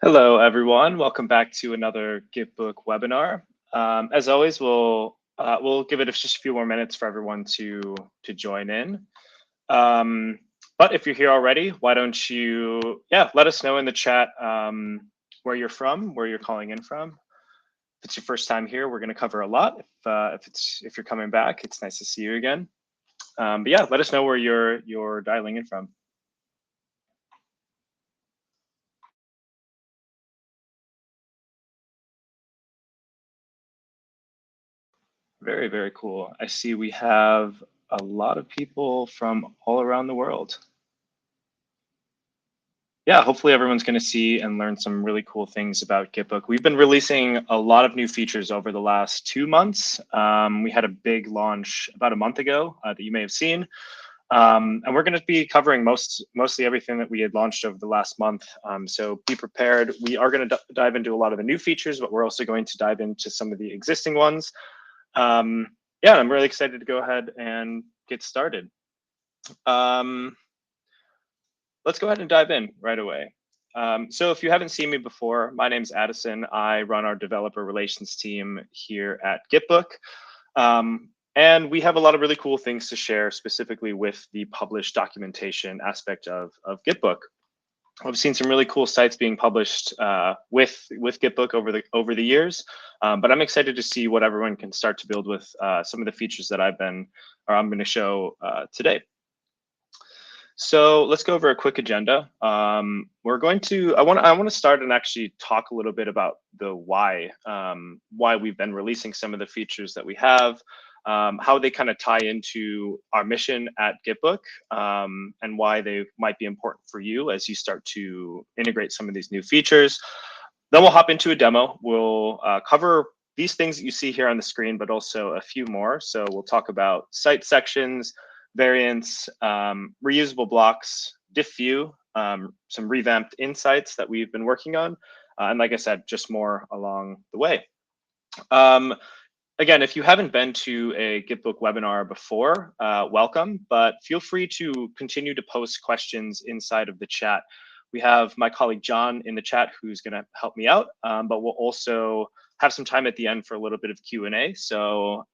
Hello, everyone. Welcome back to another GitBook webinar. As always, we'll give it just a few more minutes for everyone to join in. But if you're here already, why don't you, let us know in the chat where you're from, where you're calling in from. If it's your first time here, we're going to cover a lot. If you're coming back, it's nice to see you again. But yeah, let us know where you're dialing in from. Very, very cool. I see we have a lot of people from all around the world. Yeah, hopefully everyone's going to see and learn some really cool things about GitBook. We've been releasing a lot of new features over the last 2 months. We had a big launch about a month ago that you may have seen. And we're going to be covering mostly everything that we had launched over the last month. So be prepared. We are going to dive into a lot of the new features, but we're also going to dive into some of the existing ones. Yeah, I'm really excited to go ahead and get started. Let's go ahead and dive in right away. So if you haven't seen me before, my name's Addison. I run our developer relations team here at GitBook. And we have a lot of really cool things to share specifically with the published documentation aspect of GitBook. I've seen some really cool sites being published with GitBook over the years, but I'm excited to see what everyone can start to build with some of the features that I'm going to show today. So let's go over a quick agenda. I want to start and actually talk a little bit about the why we've been releasing some of the features that we have, how they kind of tie into our mission at GitBook, and why they might be important for you as you start to integrate some of these new features. Then we'll hop into a demo. We'll cover these things that you see here on the screen, but also a few more. So we'll talk about site sections, variants, reusable blocks, diff view, some revamped insights that we've been working on. And like I said, just more along the way. Again, if you haven't been to a GitBook webinar before, welcome, but feel free to continue to post questions inside of the chat. We have my colleague John in the chat who's going to help me out, but we'll also have some time at the end for a little bit of Q&A. So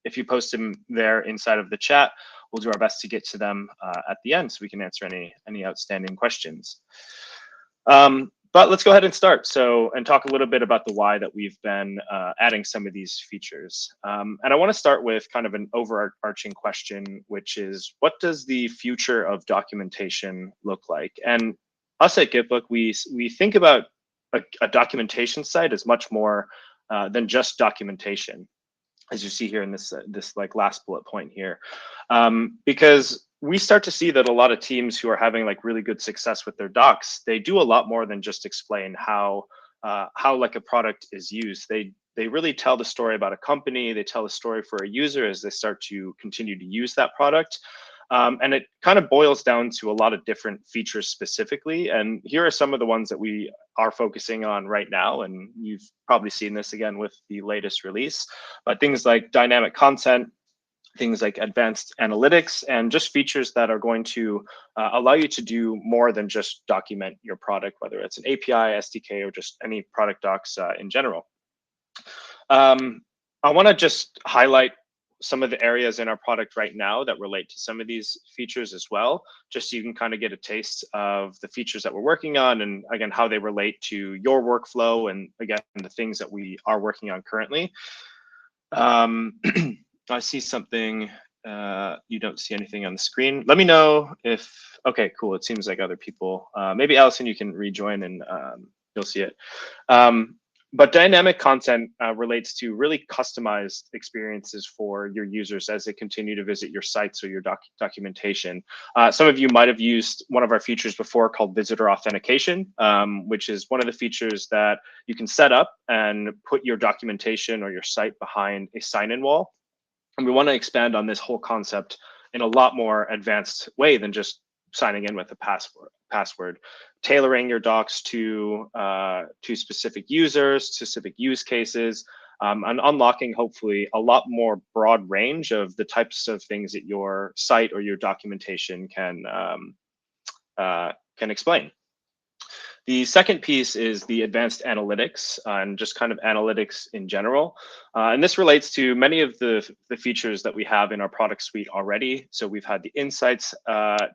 if you post them there inside of the chat, we'll do our best to get to them at the end so we can answer any outstanding questions. But let's go ahead and start. And talk a little bit about the why that we've been adding some of these features. And I want to start with kind of an overarching question, which is, what does the future of documentation look like? And us at GitBook, we think about a documentation site as much more than just documentation, as you see here in this like last bullet point here, because we start to see that a lot of teams who are having like really good success with their docs, they do a lot more than just explain how like a product is used. They really tell the story about a company. They tell the story for a user as they start to continue to use that product. And it kind of boils down to a lot of different features specifically. And here are some of the ones that we are focusing on right now. And you've probably seen this again with the latest release, but things like dynamic content, things like advanced analytics, and just features that are going to allow you to do more than just document your product, whether it's an API, SDK, or just any product docs in general. I want to just highlight some of the areas in our product right now that relate to some of these features as well, just so you can kind of get a taste of the features that we're working on, and again, how they relate to your workflow, and again, the things that we are working on currently. I see something, you don't see anything on the screen. Let me know if, okay, cool. It seems like other people, maybe Allison, you can rejoin and you'll see it. But dynamic content relates to really customized experiences for your users as they continue to visit your sites or your documentation. Some of you might have used one of our features before called visitor authentication, which is one of the features that you can set up and put your documentation or your site behind a sign-in wall. And we want to expand on this whole concept in a lot more advanced way than just signing in with a password, tailoring your docs to specific users, specific use cases, and unlocking hopefully a lot more broad range of the types of things that your site or your documentation can explain. The second piece is the advanced analytics and just kind of analytics in general. And this relates to many of the features that we have in our product suite already. So we've had the Insights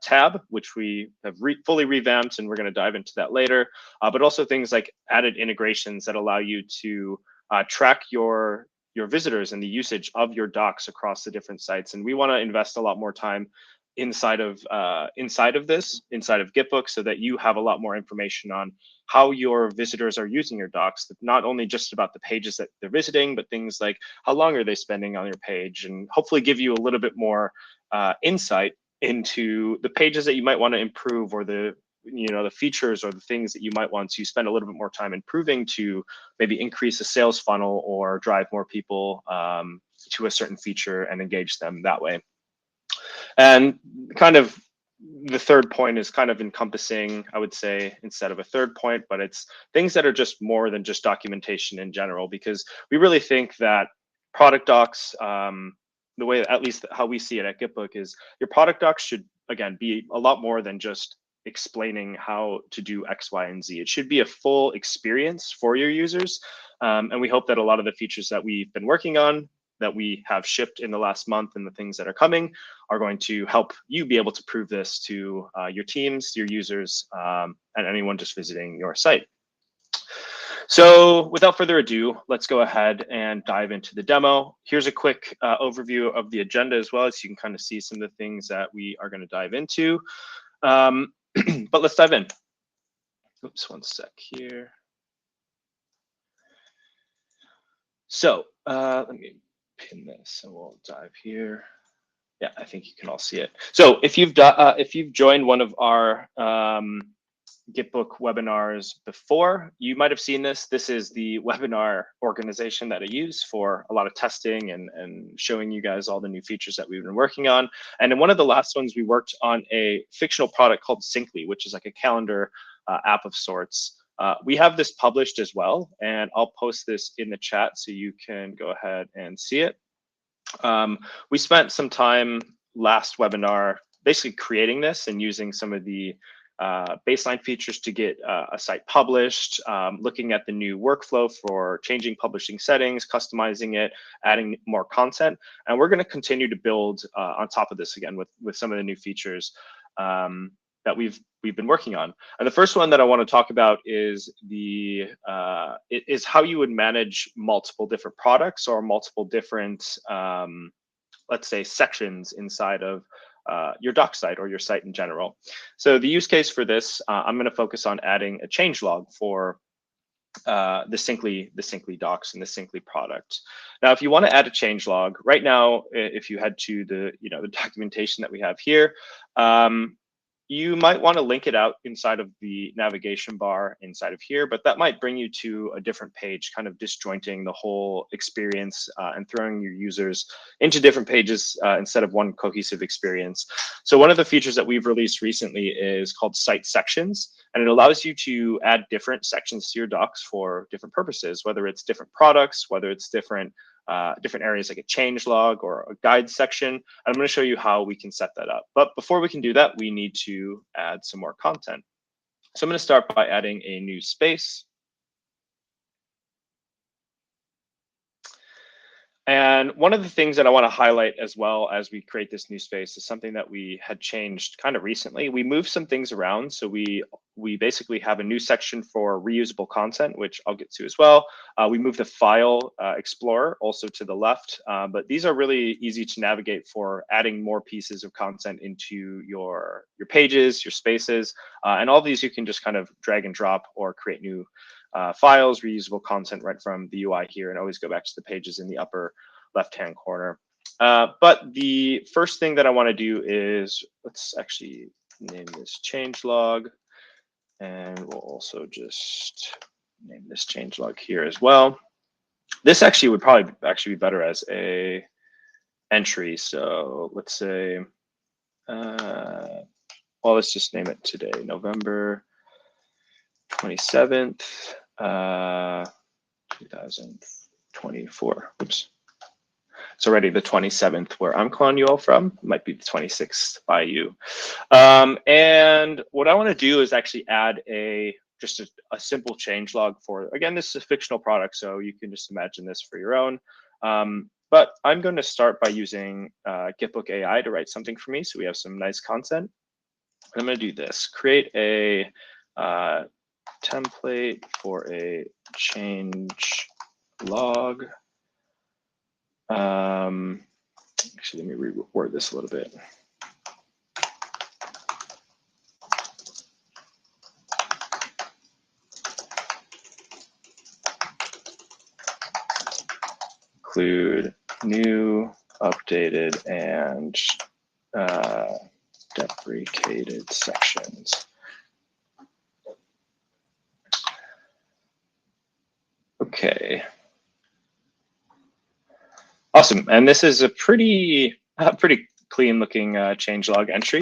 tab, which we have fully revamped, and we're going to dive into that later. But also things like added integrations that allow you to track your visitors and the usage of your docs across the different sites. And we want to invest a lot more time inside of GitBook, so that you have a lot more information on how your visitors are using your docs, not only just about the pages that they're visiting, but things like how long are they spending on your page, and hopefully give you a little bit more insight into the pages that you might want to improve, or the features or the things that you might want to spend a little bit more time improving to maybe increase the sales funnel or drive more people to a certain feature and engage them that way. And kind of the third point is kind of encompassing, I would say, instead of a third point, but it's things that are just more than just documentation in general, because we really think that product docs, the way, at least how we see it at GitBook, is your product docs should, again, be a lot more than just explaining how to do X, Y, and Z. It should be a full experience for your users. And we hope that a lot of the features that we've been working on, that we have shipped in the last month, and the things that are coming, are going to help you be able to prove this to your teams, your users, and anyone just visiting your site. So without further ado, let's go ahead and dive into the demo. Here's a quick overview of the agenda as well, so you can kind of see some of the things that we are going to dive into. But let's dive in. Oops, one sec here. So let me pin this and we'll dive here. Yeah, I think you can all see it. So if you've joined one of our GitBook webinars before, you might have seen this. This is the webinar organization that I use for a lot of testing and showing you guys all the new features that we've been working on. And in one of the last ones, we worked on a fictional product called Syncly, which is like a calendar app of sorts. We have this published as well, and I'll post this in the chat so you can go ahead and see it. We spent some time last webinar basically creating this and using some of the baseline features to get a site published, looking at the new workflow for changing publishing settings, customizing it, adding more content. And we're going to continue to build on top of this again with some of the new features that we've been working on. And the first one that I want to talk about is how you would manage multiple different products or multiple different, let's say, sections inside of your doc site or your site in general. So the use case for this, I'm going to focus on adding a changelog for the Syncly docs and the Syncly product. Now, if you want to add a changelog right now, if you head to the documentation that we have here, you might want to link it out inside of the navigation bar inside of here, but that might bring you to a different page, kind of disjointing the whole experience and throwing your users into different pages instead of one cohesive experience. So one of the features that we've released recently is called Site Sections, and it allows you to add different sections to your docs for different purposes, whether it's different products, whether it's different areas like a changelog or a guide section. And I'm going to show you how we can set that up. But before we can do that, we need to add some more content. So I'm going to start by adding a new space. And one of the things that I want to highlight as well as we create this new space is something that we had changed kind of recently. We moved some things around. So we basically have a new section for reusable content, which I'll get to as well. We moved the file explorer also to the left, but these are really easy to navigate for adding more pieces of content into your pages, your spaces, and all these you can just kind of drag and drop or create new files, reusable content right from the UI here, and always go back to the pages in the upper left-hand corner. But the first thing that I want to do is, let's actually name this changelog, and we'll also just name this changelog here as well. This actually would probably be better as a entry. So let's say, well, let's just name it today, November 27th, 2024. Oops. It's already the 27th where I'm calling you all from. It might be the 26th by you. And what I want to do is actually add a just a simple changelog for, again, this is a fictional product, so you can just imagine this for your own. But I'm going to start by using GitBook AI to write something for me, so we have some nice content. I'm going to do this, create a template for a change log. Actually, let me reword this a little bit. Include new, updated, and deprecated sections. Okay. Awesome. And this is a pretty clean looking changelog entry.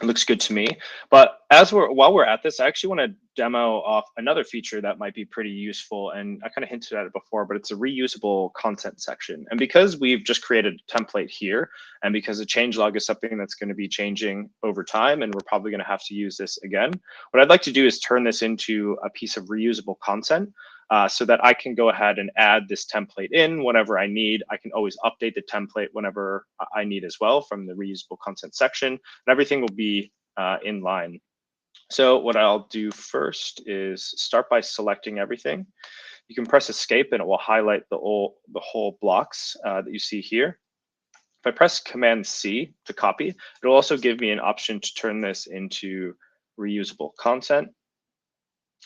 It looks good to me. But while we're at this, I actually want to demo off another feature that might be pretty useful. And I kind of hinted at it before, but it's a reusable content section. And because we've just created a template here, and because a changelog is something that's going to be changing over time, and we're probably going to have to use this again, what I'd like to do is turn this into a piece of reusable content. So that I can go ahead and add this template in whenever I need. I can always update the template whenever I need as well from the reusable content section, and everything will be in line. So what I'll do first is start by selecting everything. You can press escape and it will highlight the whole blocks that you see here. If I press Command C to copy, it'll also give me an option to turn this into reusable content.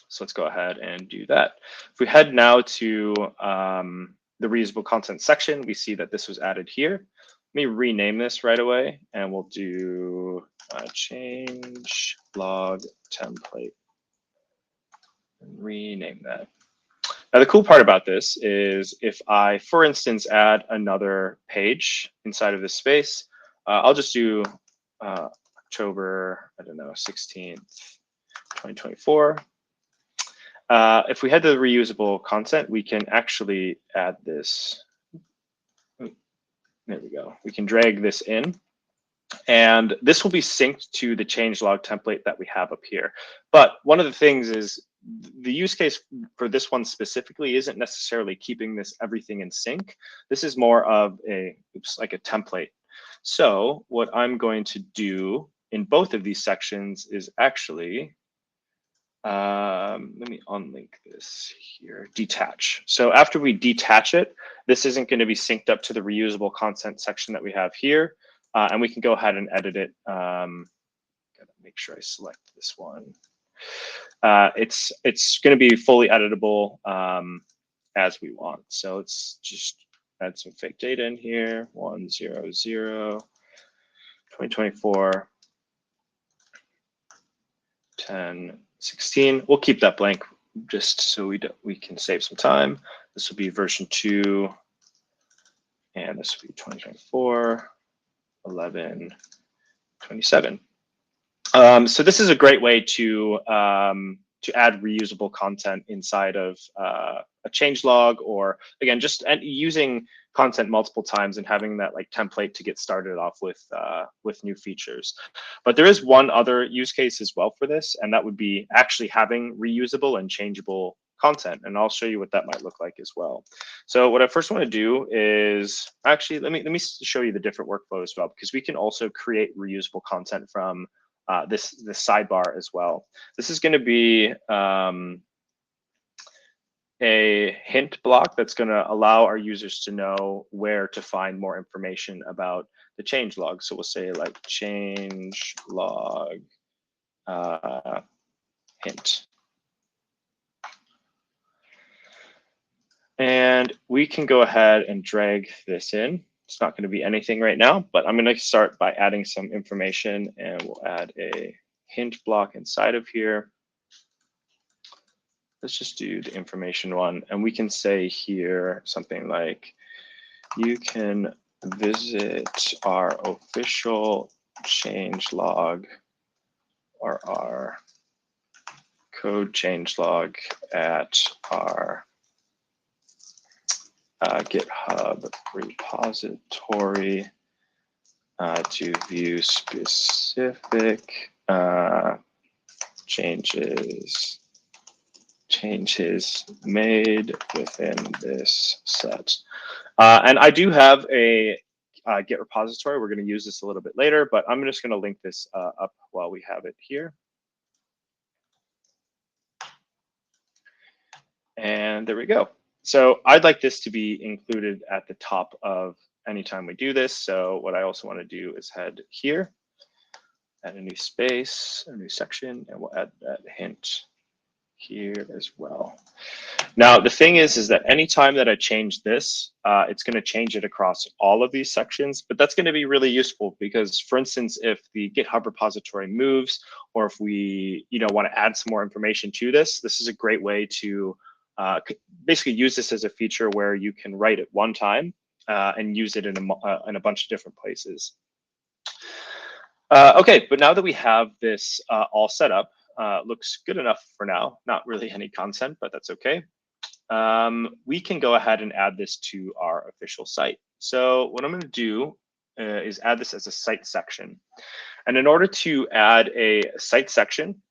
So let's go ahead and do that. If we head now to the reusable content section, we see that this was added here. Let me rename this right away, and we'll do change log template and rename that. Now, the cool part about this is if I, for instance, add another page inside of this space, I'll just do October, 16th, 2024. If we head to the reusable content, we can actually add this. There we go. We can drag this in, and this will be synced to the changelog template that we have up here. But one of the things is the use case for this one specifically isn't necessarily keeping everything in sync. This is more of like a template. So what I'm going to do in both of these sections is actually, let me unlink this here, detach. So after we detach it, this isn't going to be synced up to the reusable content section that we have here. And we can go ahead and edit it. Gotta make sure I select this one. It's going to be fully editable as we want. So let's just add some fake data in here. 100 2024 1016. We'll keep that blank just so we can save some time. This will be version 2, and this will be 2024 1127. So this is a great way to add reusable content inside of a changelog, or again, just using content multiple times and having that like template to get started off with new features. But there is one other use case as well for this, and that would be actually having reusable and changeable content, and I'll show you what that might look like as well. So what I first want to do is actually let me show you the different workflow as well, because we can also create reusable content from this sidebar as well. This is going to be a hint block that's going to allow our users to know where to find more information about the changelog. So we'll say like changelog hint. And we can go ahead and drag this in. It's not going to be anything right now, but I'm going to start by adding some information, and we'll add a hint block inside of here. Let's just do the information one, and we can say here something like, you can visit our official changelog or our code changelog at our GitHub repository to view specific changes changes made within this set. And I do have a Git repository. We're going to use this a little bit later, but I'm just going to link this up while we have it here. And there we go. So I'd like this to be included at the top of anytime we do this. So what I also want to do is head here, add a new space, a new section, and we'll add that hint here as well. Now, the thing is that anytime that I change this, it's going to change it across all of these sections, but that's going to be really useful because, for instance, if the GitHub repository moves, or if we want to add some more information to this, this is a great way to basically use this as a feature where you can write it one time and use it in a bunch of different places. Okay, but now that we have this all set up, looks good enough for now. Not really any content, but that's okay. We can go ahead and add this to our official site. So what I'm going to do is add this as a site section. And in order to add a site section,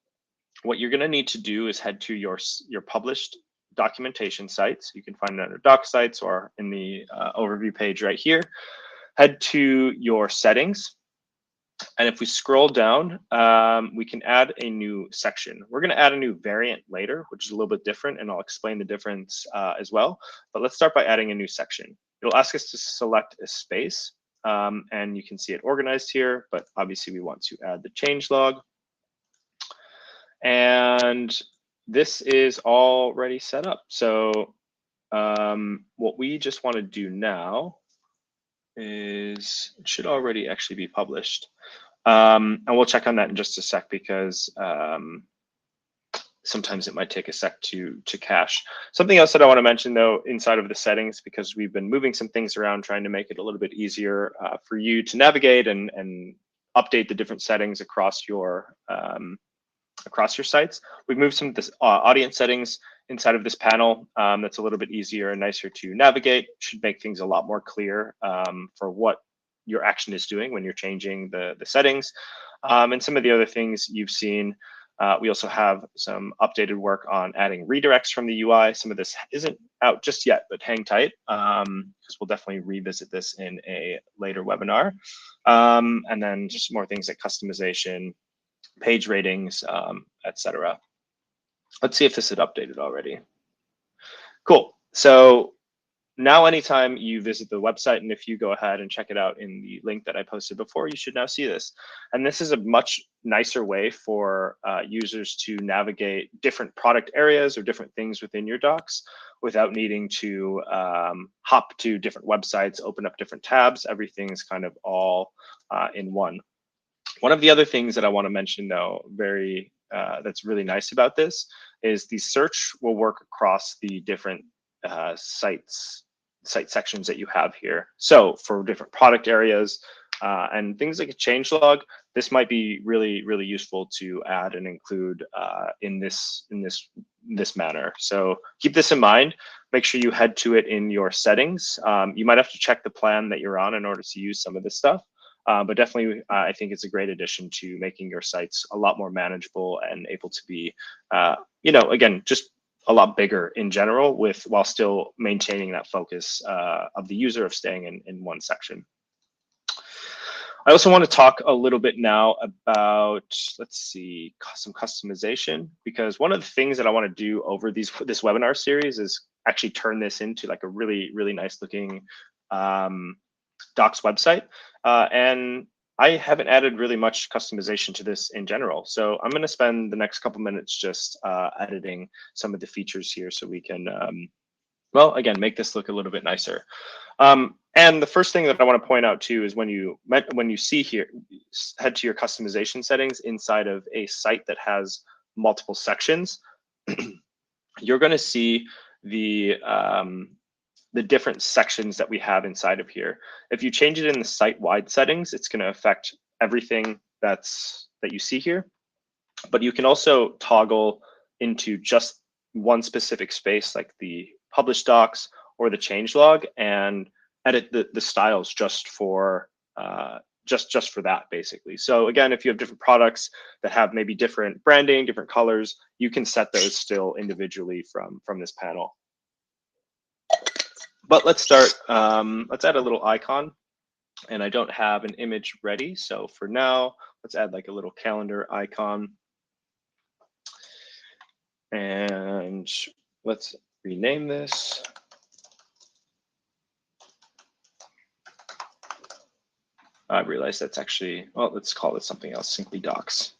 what you're going to need to do is head to your published documentation sites. You can find it under doc sites or in the overview page right here. Head to your settings. And if we scroll down, we can add a new section. We're going to add a new variant later, which is a little bit different, and I'll explain the difference as well. But let's start by adding a new section. It'll ask us to select a space, and you can see it organized here, but obviously we want to add the changelog. And this is already set up. So what we just want to do now is it should already actually be published. And we'll check on that in just a sec because sometimes it might take a sec to cache. Something else that I want to mention though inside of the settings, because we've been moving some things around trying to make it a little bit easier for you to navigate and update the different settings across your sites. We've moved some of this audience settings inside of this panel. That's a little bit easier and nicer to navigate. Should make things a lot more clear for what your action is doing when you're changing the settings. And some of the other things you've seen, we also have some updated work on adding redirects from the UI. Some of this isn't out just yet, but hang tight because we'll definitely revisit this in a later webinar. And then just more things like customization, page ratings, etc. Let's see if this is updated already. Cool. So now anytime you visit the website, and if you go ahead and check it out in the link that I posted before, you should now see this. And this is a much nicer way for users to navigate different product areas or different things within your docs without needing to hop to different websites, open up different tabs. Everything's kind of all in one. One of the other things that I want to mention, though, that's really nice about this is the search will work across the different site sections that you have here. So for different product areas and things like a changelog, this might be really, really useful to add and include in this manner. So keep this in mind. Make sure you head to it in your settings. You might have to check the plan that you're on in order to use some of this stuff. But definitely, I think it's a great addition to making your sites a lot more manageable and able to be, again, just a lot bigger in general while still maintaining that focus of the user of staying in one section. I also want to talk a little bit now about, let's see, some customization, because one of the things that I want to do over this webinar series is actually turn this into like a really, really nice looking docs website. And I haven't added really much customization to this in general. So I'm going to spend the next couple minutes just editing some of the features here so we can, well, again, make this look a little bit nicer. And the first thing that I want to point out too is when you see here, head to your customization settings inside of a site that has multiple sections, you're going to see the different sections that we have inside of here. If you change it in the site-wide settings, it's going to affect everything that you see here. But you can also toggle into just one specific space, like the published docs or the changelog, and edit the styles just for just for that, basically. So again, if you have different products that have maybe different branding, different colors, you can set those still individually from this panel. But let's start. Let's add a little icon, and I don't have an image ready. So for now, let's add like a little calendar icon. And let's rename this. I realized that's actually, well, let's call it something else, simply docs.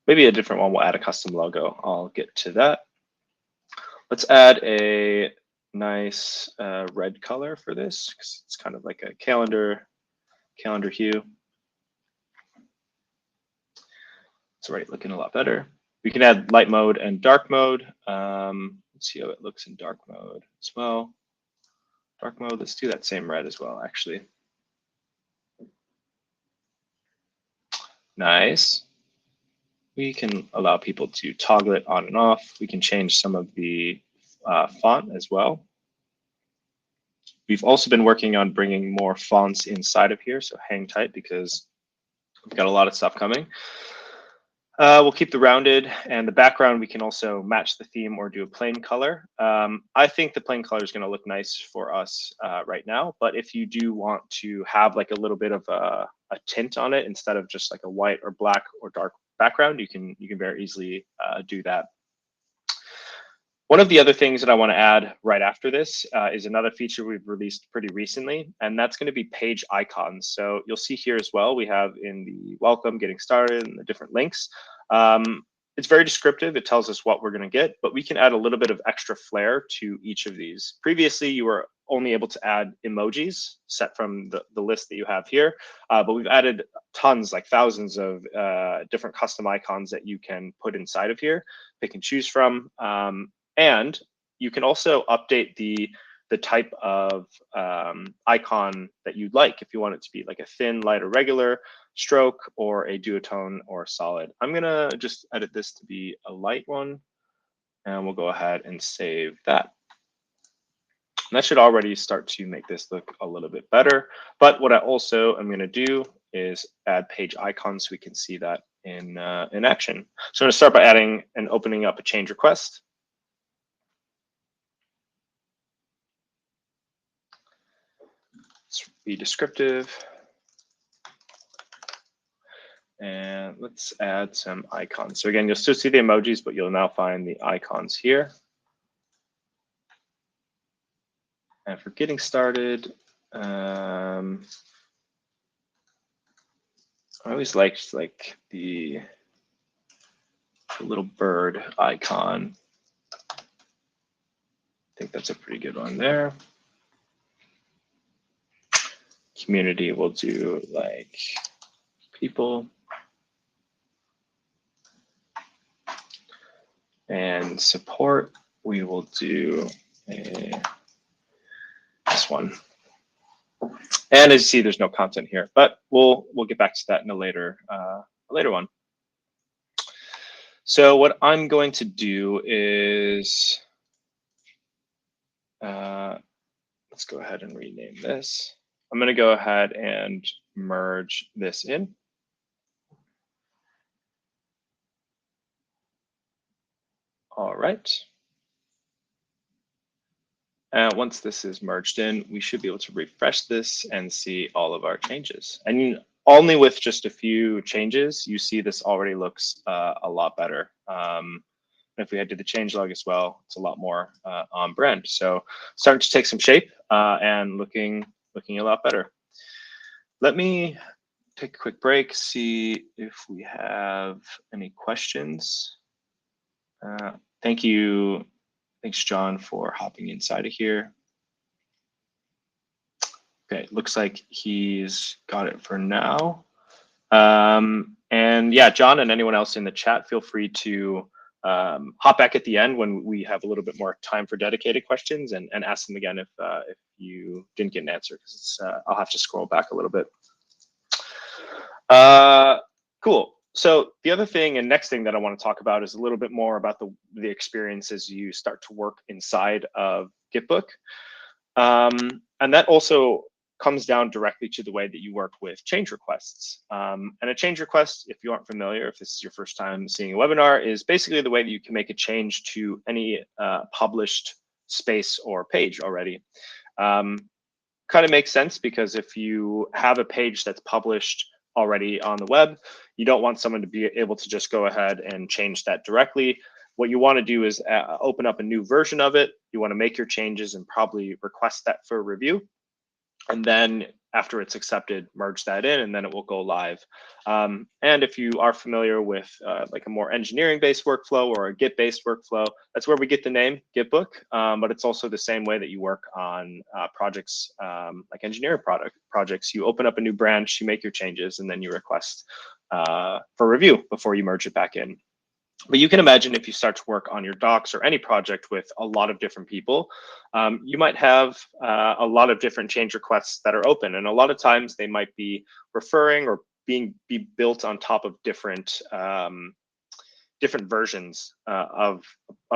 Maybe a different one, we'll add a custom logo. I'll get to that. Let's add a nice red color for this, because it's kind of like a calendar hue. It's already looking a lot better. We can add light mode and dark mode. Let's see how it looks in dark mode as well. Dark mode, let's do that same red as well, actually. Nice. We can allow people to toggle it on and off. We can change some of the font as well. We've also been working on bringing more fonts inside of here, so hang tight because we've got a lot of stuff coming. We'll keep the rounded, and the background we can also match the theme or do a plain color. I think the plain color is going to look nice for us right now, but if you do want to have like a little bit of a tint on it instead of just like a white or black or dark background, you can very easily do that. One of the other things that I want to add right after this is another feature we've released pretty recently, and that's going to be page icons. So you'll see here as well, we have in the welcome, getting started, and the different links. It's very descriptive. It tells us what we're going to get, but we can add a little bit of extra flair to each of these. Previously, you were only able to add emojis set from the list that you have here, but we've added tons, like thousands of different custom icons that you can put inside of here, pick and choose from. And you can also update the type of icon that you'd like, if you want it to be like a thin, light, or regular, stroke, or a duotone or solid. I'm gonna just edit this to be a light one, and we'll go ahead and save that. And that should already start to make this look a little bit better. But what I also am gonna do is add page icons so we can see that in action. So I'm gonna start by adding and opening up a change request. Let's be descriptive. And let's add some icons. So again, you'll still see the emojis, but you'll now find the icons here. And for getting started, I always liked like the little bird icon. I think that's a pretty good one there. Community will do like people. And support, we will do this one. And as you see, there's no content here, but we'll get back to that in a later one. So what I'm going to do is let's go ahead and rename this. I'm going to go ahead and merge this in. All right. Once this is merged in, we should be able to refresh this and see all of our changes. And only with just a few changes, you see this already looks a lot better. If we head to the changelog as well, it's a lot more on brand. So starting to take some shape and looking a lot better. Let me take a quick break, see if we have any questions. Thank you. Thanks, John, for hopping inside of here. Okay, looks like he's got it for now. And yeah, John and anyone else in the chat, feel free to hop back at the end when we have a little bit more time for dedicated questions and ask them again if you didn't get an answer, because I'll have to scroll back a little bit. Cool. So the other thing and next thing that I want to talk about is a little bit more about the experience as you start to work inside of GitBook. And that also comes down directly to the way that you work with change requests. And a change request, if you aren't familiar, if this is your first time seeing a webinar, is basically the way that you can make a change to any published space or page already. Kind of makes sense because if you have a page that's published already on the web, you don't want someone to be able to just go ahead and change that directly. What you want to do is open up a new version of it. You want to make your changes and probably request that for review. And then after it's accepted, merge that in, and then it will go live. And if you are familiar with like a more engineering-based workflow or a Git-based workflow, that's where we get the name GitBook. But it's also the same way that you work on projects like engineering projects. You open up a new branch, you make your changes, and then you request for review before you merge it back in. But you can imagine if you start to work on your docs or any project with a lot of different people, you might have a lot of different change requests that are open. And a lot of times they might be referring or be built on top of different versions of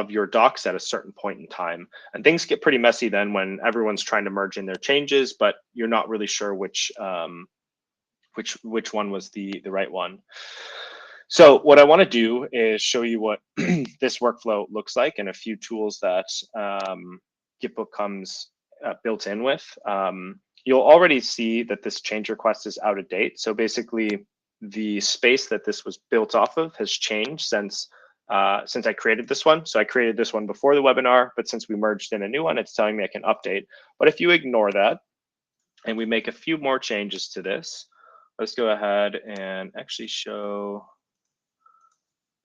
your docs at a certain point in time. And things get pretty messy then when everyone's trying to merge in their changes, but you're not really sure which one was the right one. So what I want to do is show you what this workflow looks like and a few tools that GitBook comes built in with. You'll already see that this change request is out of date. So basically, the space that this was built off of has changed since I created this one. So I created this one before the webinar, but since we merged in a new one, it's telling me I can update. But if you ignore that and we make a few more changes to this, let's go ahead and actually show.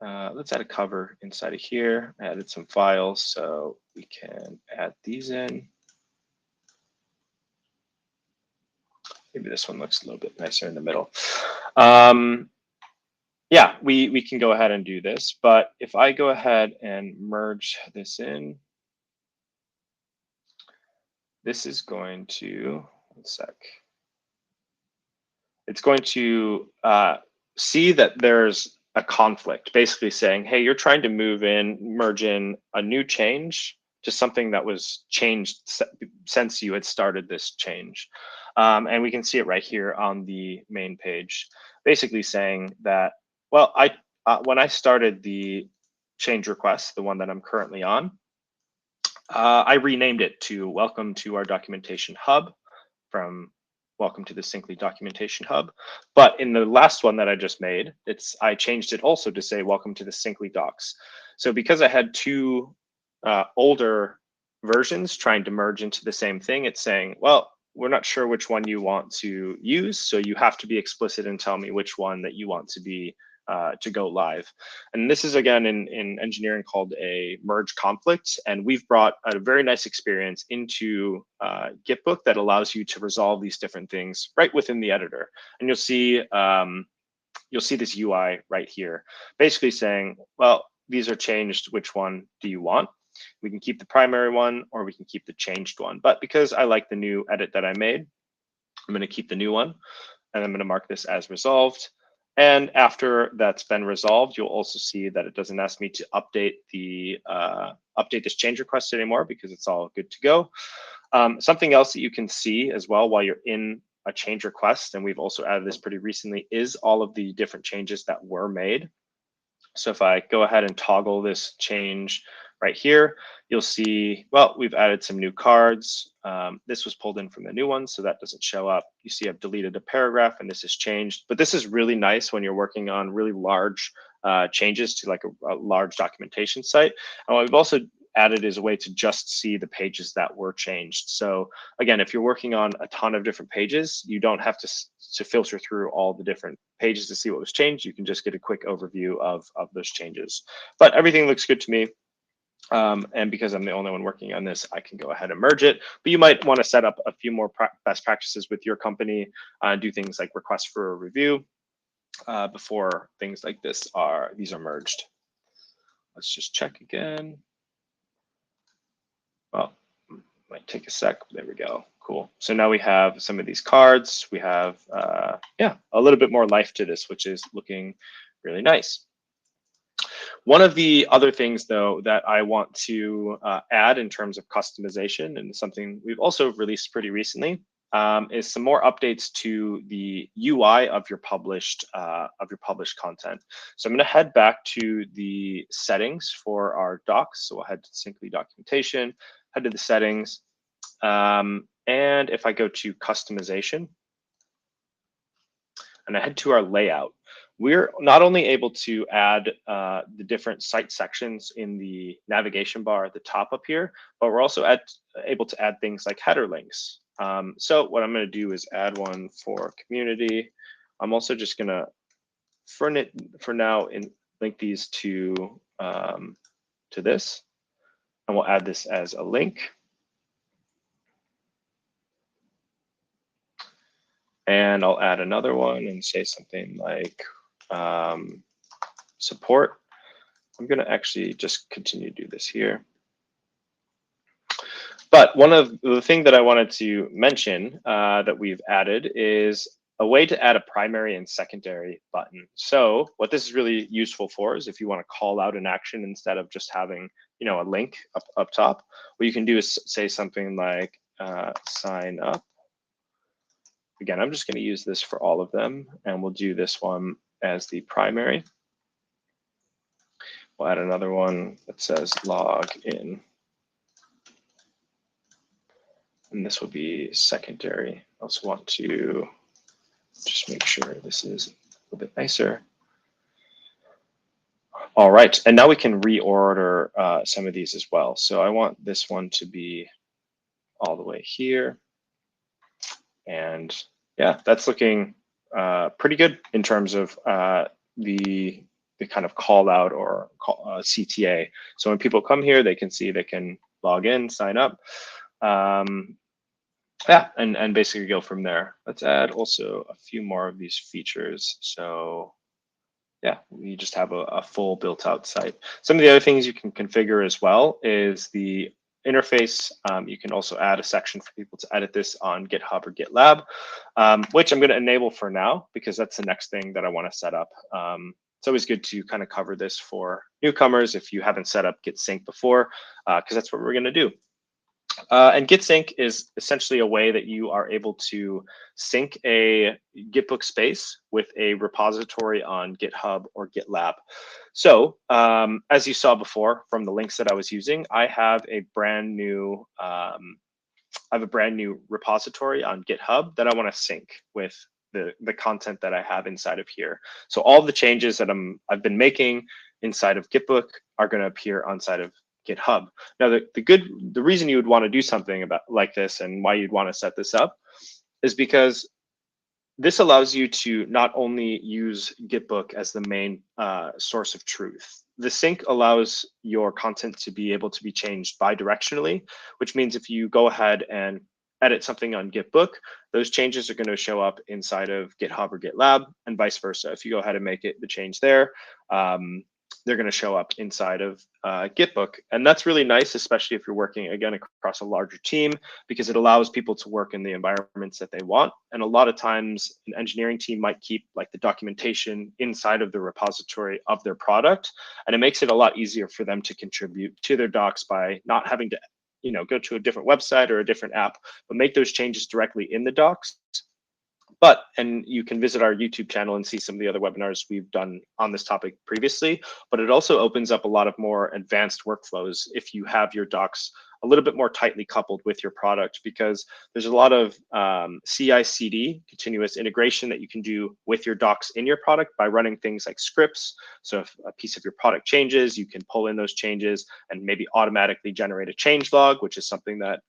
Let's add a cover inside of here. I added some files, so we can add these in. Maybe this one looks a little bit nicer in the middle. Yeah, we can go ahead and do this, but if I go ahead and merge this in, this is going to, one sec. It's going to see that there's a conflict, basically saying, hey, you're trying to merge in a new change to something that was changed since you had started this change. And we can see it right here on the main page, basically saying that, well, when I started the change request, the one that I'm currently on, I renamed it to Welcome to our Documentation Hub from Welcome to the Syncly Documentation Hub. But in the last one that I just made, I changed it also to say Welcome to the Syncly Docs. So because I had two older versions trying to merge into the same thing, it's saying, well, we're not sure which one you want to use, so you have to be explicit and tell me which one that you want to be to go live. And this is, again, in engineering called a merge conflict. And we've brought a very nice experience into GitBook that allows you to resolve these different things right within the editor. And you'll see this UI right here, basically saying, well, these are changed. Which one do you want? We can keep the primary one or we can keep the changed one. But because I like the new edit that I made, I'm going to keep the new one. And I'm going to mark this as resolved. And after that's been resolved, you'll also see that it doesn't ask me to update this change request anymore because it's all good to go. Something else that you can see as well while you're in a change request, and we've also added this pretty recently, is all of the different changes that were made. So if I go ahead and toggle this change right here, you'll see, well, we've added some new cards. This was pulled in from the new one, so that doesn't show up. You see I've deleted a paragraph and this is changed. But this is really nice when you're working on really large changes to like a large documentation site. And what we've also added is a way to just see the pages that were changed. So again, if you're working on a ton of different pages, you don't have to filter through all the different pages to see what was changed. You can just get a quick overview of those changes. But everything looks good to me. And because I'm the only one working on this, I can go ahead and merge it. But you might want to set up a few more best practices with your company, do things like request for a review before things like these are merged. Let's just check again. Well, might take a sec. There we go. Cool. So now we have some of these cards. We have, yeah, a little bit more life to this, which is looking really nice. One of the other things, though, that I want to add in terms of customization, and something we've also released pretty recently, is some more updates to the UI of your published content. So I'm going to head back to the settings for our docs. So we'll head to Syncly documentation, head to the settings, and if I go to customization and I head to our layout, we're not only able to add the different site sections in the navigation bar at the top up here, but we're also able to add things like header links. So what I'm going to do is add one for community. I'm also just going to, for now, link these to this, and we'll add this as a link. And I'll add another one and say something like support. I'm going to actually just continue to do this here. But one of the things that I wanted to mention that we've added is a way to add a primary and secondary button. So what this is really useful for is if you want to call out an action instead of just having, a link up top, what you can do is say something like sign up. Again, I'm just going to use this for all of them, and we'll do this one as the primary. We'll add another one that says log in. And this will be secondary. I also want to just make sure this is a little bit nicer. All right, and now we can reorder some of these as well. So I want this one to be all the way here. And yeah, that's looking pretty good in terms of the kind of call out or CTA. So when people come here, they can see they can log in, sign up. Yeah, and basically go from there. Let's add also a few more of these features. So yeah, we just have a full built out site. Some of the other things you can configure as well is the interface. You can also add a section for people to edit this on GitHub or GitLab, which I'm going to enable for now because that's the next thing that I want to set up. It's always good to kind of cover this for newcomers if you haven't set up Git Sync before, because that's what we're going to do. And Git Sync is essentially a way that you are able to sync a GitBook space with a repository on GitHub or GitLab. So as you saw before from the links that I was using, I have a brand new repository on GitHub that I want to sync with the content that I have inside of here. So all the changes that I've been making inside of GitBook are going to appear inside of GitHub. Now, the reason you would want to do something like this and why you'd want to set this up is because this allows you to not only use GitBook as the main source of truth. The sync allows your content to be able to be changed bidirectionally, which means if you go ahead and edit something on GitBook, those changes are going to show up inside of GitHub or GitLab, and vice versa. If you go ahead and make the change there, they're going to show up inside of GitBook. And that's really nice, especially if you're working, again, across a larger team, because it allows people to work in the environments that they want. And a lot of times an engineering team might keep like the documentation inside of the repository of their product. And it makes it a lot easier for them to contribute to their docs by not having to go to a different website or a different app, but make those changes directly in the docs. And you can visit our YouTube channel and see some of the other webinars we've done on this topic previously, but it also opens up a lot of more advanced workflows if you have your docs a little bit more tightly coupled with your product, because there's a lot of CI/CD, continuous integration, that you can do with your docs in your product by running things like scripts. So if a piece of your product changes, you can pull in those changes and maybe automatically generate a change log, which is something that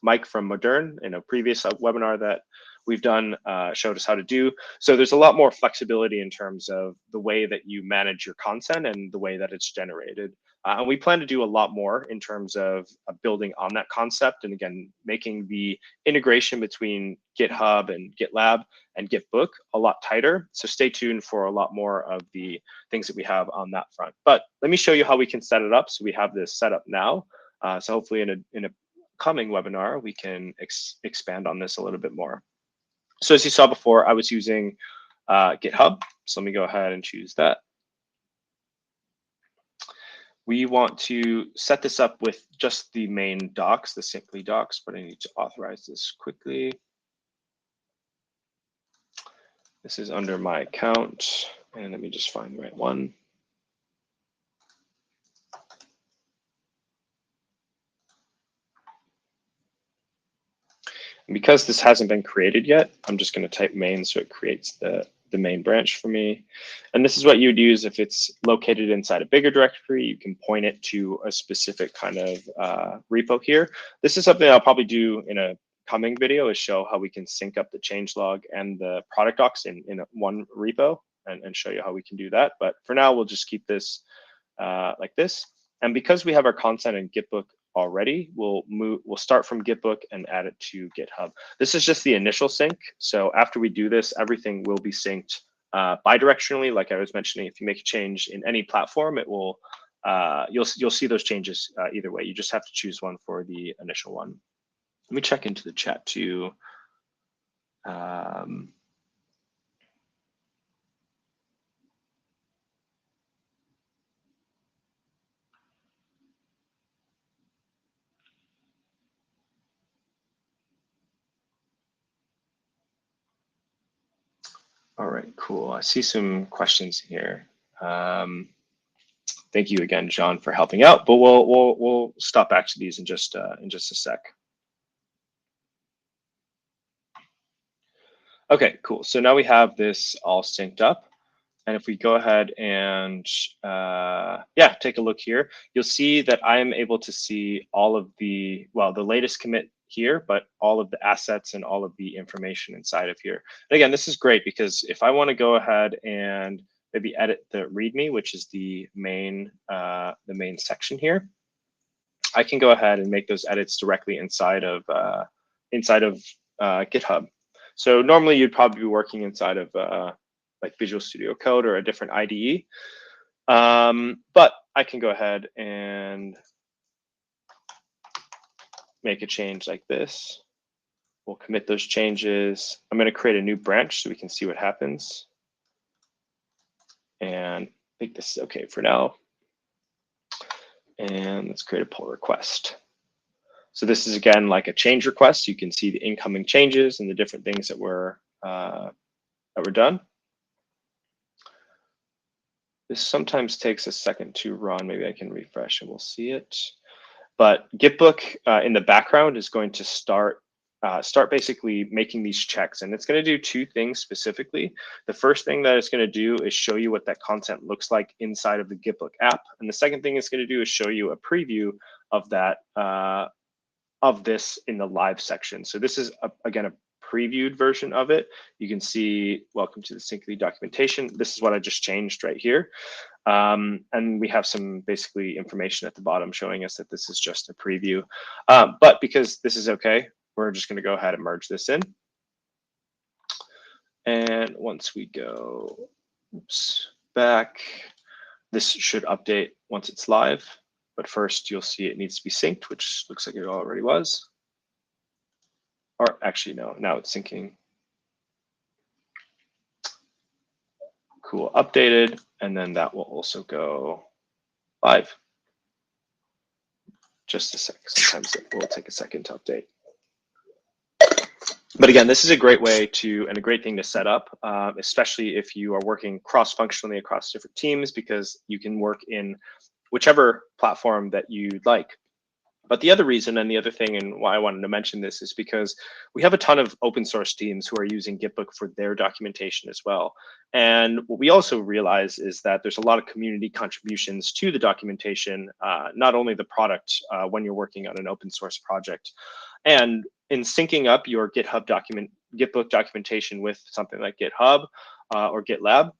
Mike from Modern in a previous webinar that we've done showed us how to do. So there's a lot more flexibility in terms of the way that you manage your content and the way that it's generated. And we plan to do a lot more in terms of building on that concept, and again, making the integration between GitHub and GitLab and GitBook a lot tighter. So stay tuned for a lot more of the things that we have on that front. But let me show you how we can set it up. So we have this set up now. So hopefully in a coming webinar, we can expand on this a little bit more. So as you saw before, I was using GitHub. So let me go ahead and choose that. we want to set this up with just the main docs, the Simply docs, but I need to authorize this quickly. This is under my account, and let me just find the right one. And because this hasn't been created yet, I'm just going to type main so it creates the main branch for me. And this is what you would use if it's located inside a bigger directory. You can point it to a specific kind of repo here. This is something I'll probably do in a coming video, is show how we can sync up the changelog and the product docs in one repo and show you how we can do that. But for now, we'll just keep this like this. And because we have our content in GitBook already, we'll start from GitBook and add it to GitHub. This is just the initial sync. So after we do this, everything will be synced bidirectionally. Like I was mentioning, if you make a change in any platform, it will you'll see those changes either way. You just have to choose one for the initial one. Let me check into the chat too. All right, cool. I see some questions here. Thank you again, John, for helping out. But we'll stop back to these in just a sec. Okay, cool. So now we have this all synced up. And if we go ahead and yeah, take a look here, you'll see that I am able to see all of the, well, the latest commit here, but all of the assets and all of the information inside of here. And again, this is great because if I want to go ahead and maybe edit the README, which is the main section here, I can go ahead and make those edits directly inside of GitHub. So normally you'd probably be working inside of like Visual Studio Code or a different IDE. But I can go ahead and make a change like this. We'll commit those changes. I'm going to create a new branch so we can see what happens. And I think this is okay for now. And let's create a pull request. So this is again like a change request. You can see the incoming changes and the different things that were done. This sometimes takes a second to run. Maybe I can refresh and we'll see it. But GitBook in the background is going to start basically making these checks, and it's going to do two things specifically. The first thing that it's going to do is show you what that content looks like inside of the GitBook app, and the second thing it's going to do is show you a preview of that of this in the live section. So this is again a previewed version of it. You can see, welcome to the Syncly documentation. This is what I just changed right here. And we have some basically information at the bottom showing us that this is just a preview. But because this is okay, we're just going to go ahead and merge this in. And once we go back, this should update once it's live. But first, you'll see it needs to be synced, which looks like it already was. Or actually, no, now it's syncing. Cool, updated, and then that will also go live. Just a sec, sometimes it will take a second to update. But again, this is a great way to, and a great thing to set up, especially if you are working cross-functionally across different teams, because you can work in whichever platform that you'd like. But the other reason and the other thing and why I wanted to mention this is because we have a ton of open source teams who are using GitBook for their documentation as well. And what we also realize is that there's a lot of community contributions to the documentation, not only the product when you're working on an open source project. And in syncing up your GitBook documentation with something like GitHub or GitLab,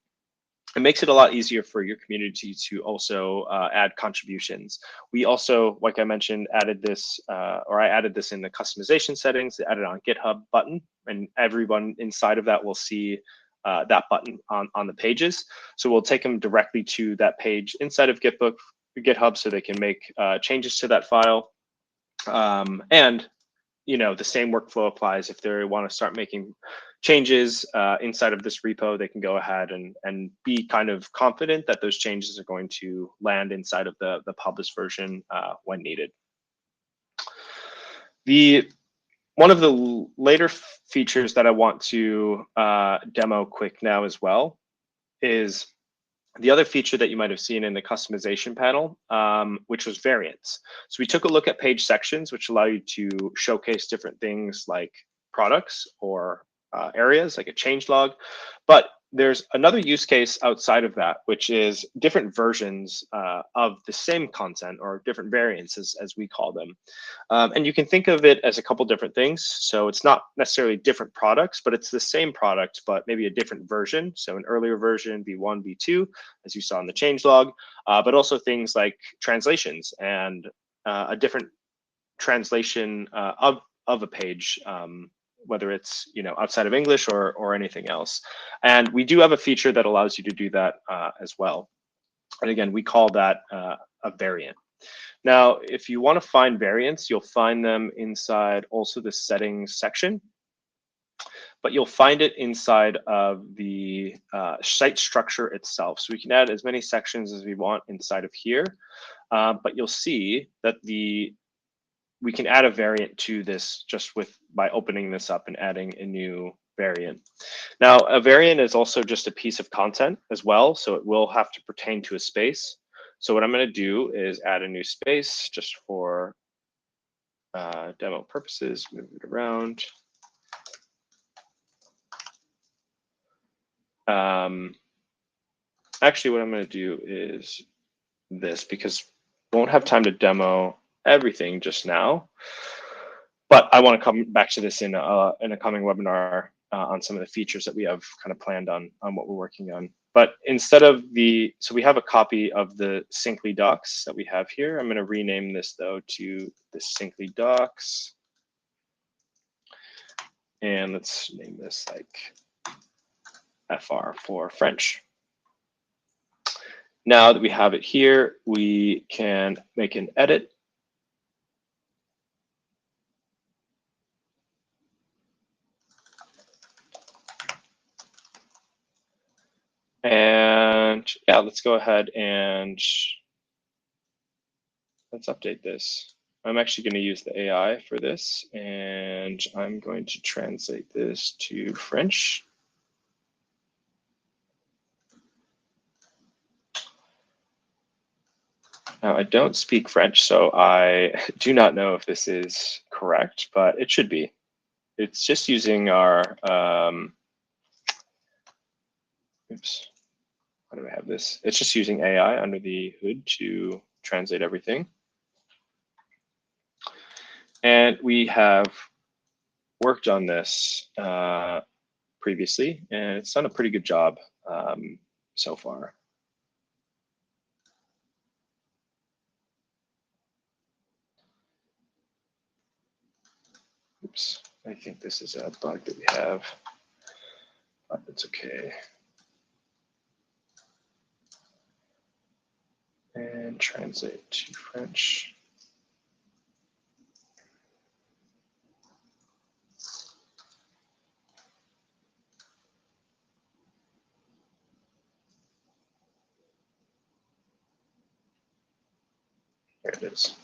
it makes it a lot easier for your community to also add contributions. We also, like I mentioned, added this, or I added this in the customization settings, added on GitHub button, and everyone inside of that will see that button on the pages. So we'll take them directly to that page inside of GitHub so they can make changes to that file. And the same workflow applies. If they want to start making changes inside of this repo, they can go ahead and be kind of confident that those changes are going to land inside of the published version when needed. One of the later features that I want to demo quick now as well is the other feature that you might have seen in the customization panel, which was variants. So we took a look at page sections, which allow you to showcase different things like products or areas, like a changelog. But there's another use case outside of that, which is different versions of the same content, or different variants, as we call them. And you can think of it as a couple different things. So it's not necessarily different products, but it's the same product, but maybe a different version. So an earlier version, V1, V2, as you saw in the changelog, but also things like translations and a different translation of a page, whether it's outside of English or anything else. And we do have a feature that allows you to do that as well. And again, we call that a variant. Now, if you want to find variants, you'll find them inside also the settings section, but you'll find it inside of the site structure itself. So we can add as many sections as we want inside of here, but you'll see that we can add a variant to this just by opening this up and adding a new variant. Now, a variant is also just a piece of content as well, so it will have to pertain to a space. So what I'm going to do is add a new space just for demo purposes, move it around. Actually, what I'm going to do is this, because we won't have time to demo everything just now, but I want to come back to this in a coming webinar on some of the features that we have kind of planned on what we're working on. But instead of so we have a copy of the Syncly docs that we have here. I'm going to rename this though to the Syncly docs. And let's name this like FR for French. Now that we have it here, we can make an edit. And yeah, let's go ahead and let's update this. I'm actually going to use the AI for this, and I'm going to translate this to French. Now, I don't speak French, so I do not know if this is correct, but it should be. It's just using our, oops, how do I have this? It's just using AI under the hood to translate everything. And we have worked on this previously, and it's done a pretty good job so far. Oops, I think this is a bug that we have, but it's okay. And translate to French. There it is.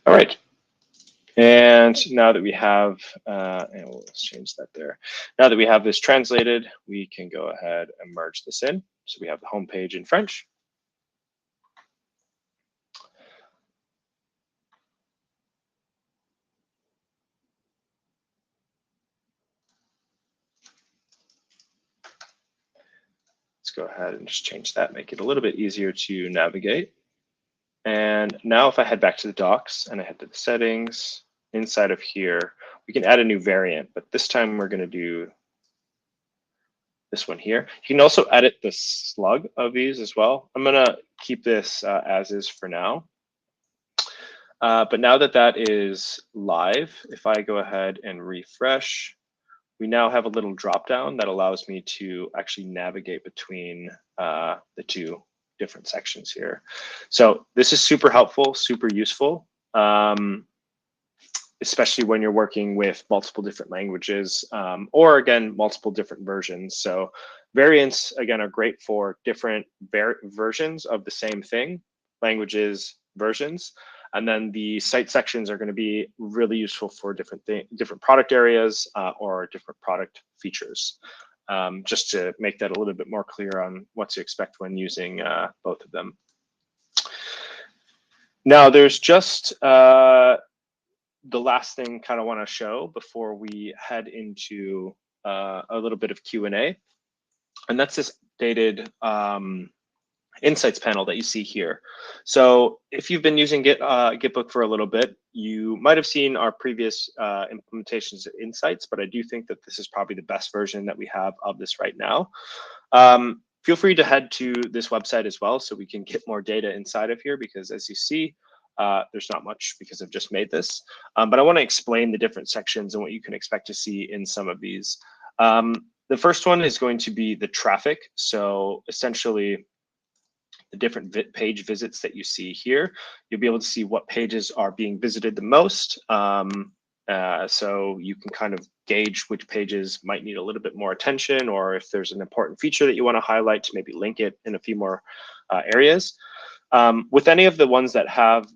All right. And now that we have, and let's change that there. Now that we have this translated, we can go ahead and merge this in. So we have the home page in French. Let's go ahead and just change that, make it a little bit easier to navigate. And now if I head back to the docs and I head to the settings, inside of here, we can add a new variant, but this time we're going to do this one here. You can also edit the slug of these as well. I'm going to keep this as is for now. But now that that is live, if I go ahead and refresh, we now have a little drop down that allows me to actually navigate between the two different sections here. So this is super helpful, super useful, especially when you're working with multiple different languages, or again, multiple different versions. So variants, again, are great for different versions of the same thing, languages, versions. And then the site sections are going to be really useful for different product areas or different product features. Just to make that a little bit more clear on what to expect when using both of them. Now, there's just the last thing kind of want to show before we head into a little bit of Q&A, and that's this updated insights panel that you see here. So if you've been using GitBook for a little bit, you might have seen our previous implementations of insights, but I do think that this is probably the best version that we have of this right now. Feel free to head to this website as well so we can get more data inside of here, because as you see, there's not much because I've just made this. But I want to explain the different sections and what you can expect to see in some of these. The first one is going to be the traffic. So essentially, the different page visits that you see here, you'll be able to see what pages are being visited the most. So you can kind of gauge which pages might need a little bit more attention, or if there's an important feature that you want to highlight, to maybe link it in a few more areas. With any of the ones that have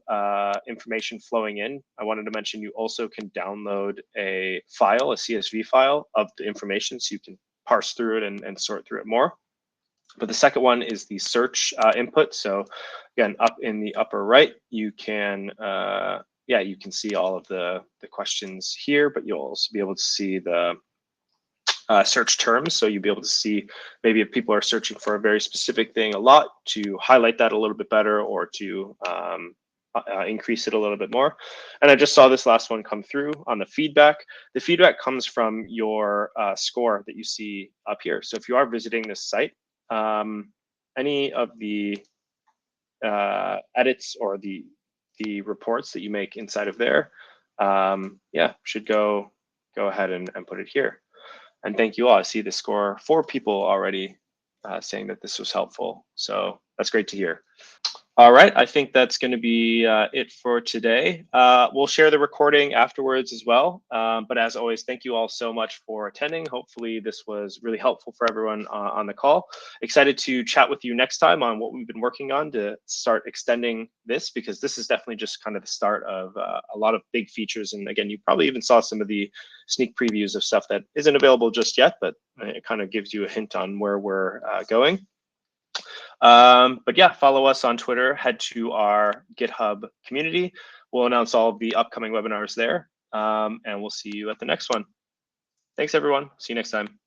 information flowing in, I wanted to mention you also can download a file, a CSV file of the information, so you can parse through it and sort through it more. But the second one is the search input. So again, up in the upper right, you can you can see all of the questions here, but you'll also be able to see the search terms. So you'll be able to see maybe if people are searching for a very specific thing a lot, to highlight that a little bit better, or to increase it a little bit more. And I just saw this last one come through on the feedback. The feedback comes from your score that you see up here. So if you are visiting this site, any of the edits or the reports that you make inside of there, should go ahead and put it here. And thank you all. I see the score, 4 people already saying that this was helpful. So that's great to hear. All right, I think that's going to be it for today. We'll share the recording afterwards as well. But as always, thank you all so much for attending. Hopefully this was really helpful for everyone on the call. Excited to chat with you next time on what we've been working on to start extending this, because this is definitely just kind of the start of a lot of big features. And again, you probably even saw some of the sneak previews of stuff that isn't available just yet, but it kind of gives you a hint on where we're going. But yeah, follow us on Twitter, head to our GitHub community. We'll announce all of the upcoming webinars there, and we'll see you at the next one. Thanks, everyone. See you next time.